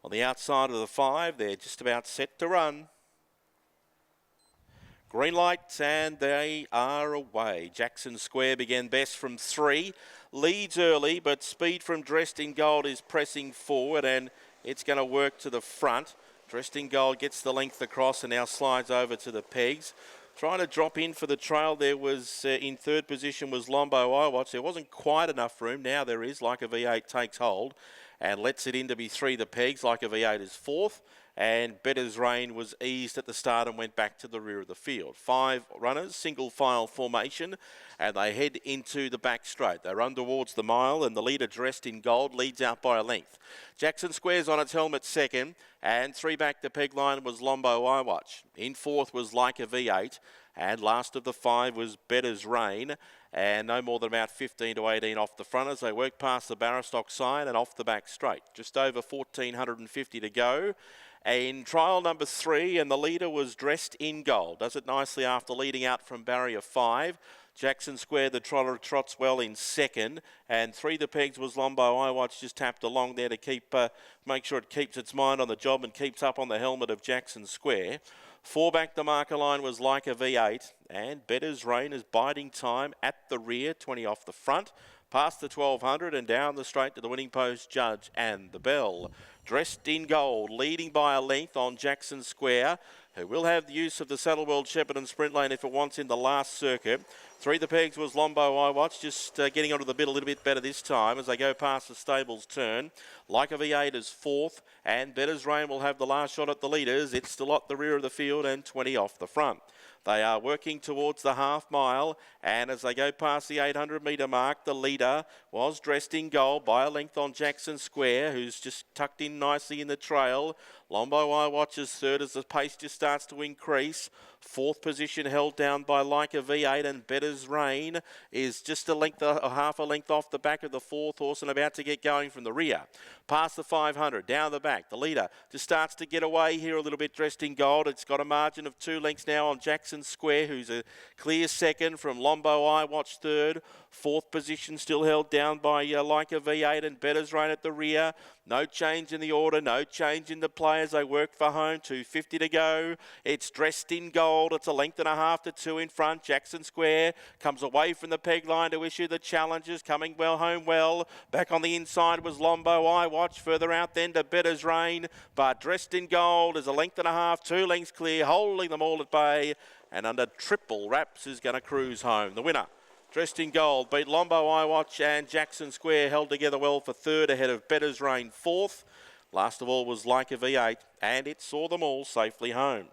On the outside of the 5, they're just about set to run. Green light, and they are away. Jackson Square began best from 3. Leads early, but Speed from Dressed in Gold is pressing forward, and it's going to work to the front. Dressed in Gold gets the length across and now slides over to the pegs. Trying to drop in for the trail, there was in third position was Lombo iWatch. There wasn't quite enough room. Now there is. Like a V8 takes hold and lets it in to be 3 the pegs. Like a V8 is 4th. And Better's Rain was eased at the start and went back to the rear of the field. 5 runners, single file formation, and they head into the back straight. They run towards the mile, and the leader Dressed in Gold leads out by a length. Jackson Square's on its helmet second, and 3 back the peg line was Lombo iWatch. In 4th was Like a V8, and last of the 5 was Better's Rain, and no more than about 15 to 18 off the front as they work past the Barrastock sign and off the back straight. Just over 1,450 to go. In trial number 3, and the leader was Dressed in Gold. Does it nicely after leading out from barrier 5. Jackson Square, the trotter, trots well in second, and 3 the pegs was Lombo iWatch, just tapped along there to keep make sure it keeps its mind on the job and keeps up on the helmet of Jackson Square. 4 back the marker line was Like a V8, and Better's Rain is biding time at the rear, 20 off the front. Past the 1200 and down the straight to the winning post, Judge and the Bell. Dressed in Gold, leading by a length on Jackson Square, who will have the use of the Saddle World Shepparton Sprint Lane if it wants in the last circuit. 3 the pegs was Lombo iWatch, just getting onto the bit a little bit better this time as they go past the stables turn. Like a V8 is 4th, and Better's Rain will have the last shot at the leaders. It's still at the rear of the field and 20 off the front. They are working towards the half mile, and as they go past the 800 metre mark, the leader was Dressed in Gold by a length on Jackson Square, who's just tucked in nicely in the trail. Lombo iWatch is 3rd as the pace just starts to increase. 4th position held down by Like a V8, and Better's Rain is just a half a length off the back of the 4th horse and about to get going from the rear. Past the 500, down the back, the leader just starts to get away here a little bit, Dressed in Gold. It's got a margin of 2 lengths now on Jackson Square, who's a clear second from Lombo iWatch 3rd. 4th position still held down by Like a V8 and Better's Rain at the rear. No change in the order, no change in the players. They work for home. 250 to go. It's Dressed in Gold. It's a length and a half to 2 in front. Jackson Square comes away from the peg line to issue the challenges. Coming well home well. Back on the inside was Lombo iWatch. Further out then to Better's Rain. But Dressed in Gold is a length and a half, 2 lengths clear, holding them all at bay. And under triple wraps is going to cruise home. The winner, Dressed in Gold, beat Lombo iWatch, and Jackson Square held together well for 3rd ahead of Better's Rain 4th. Last of all was Like a V8, and it saw them all safely home.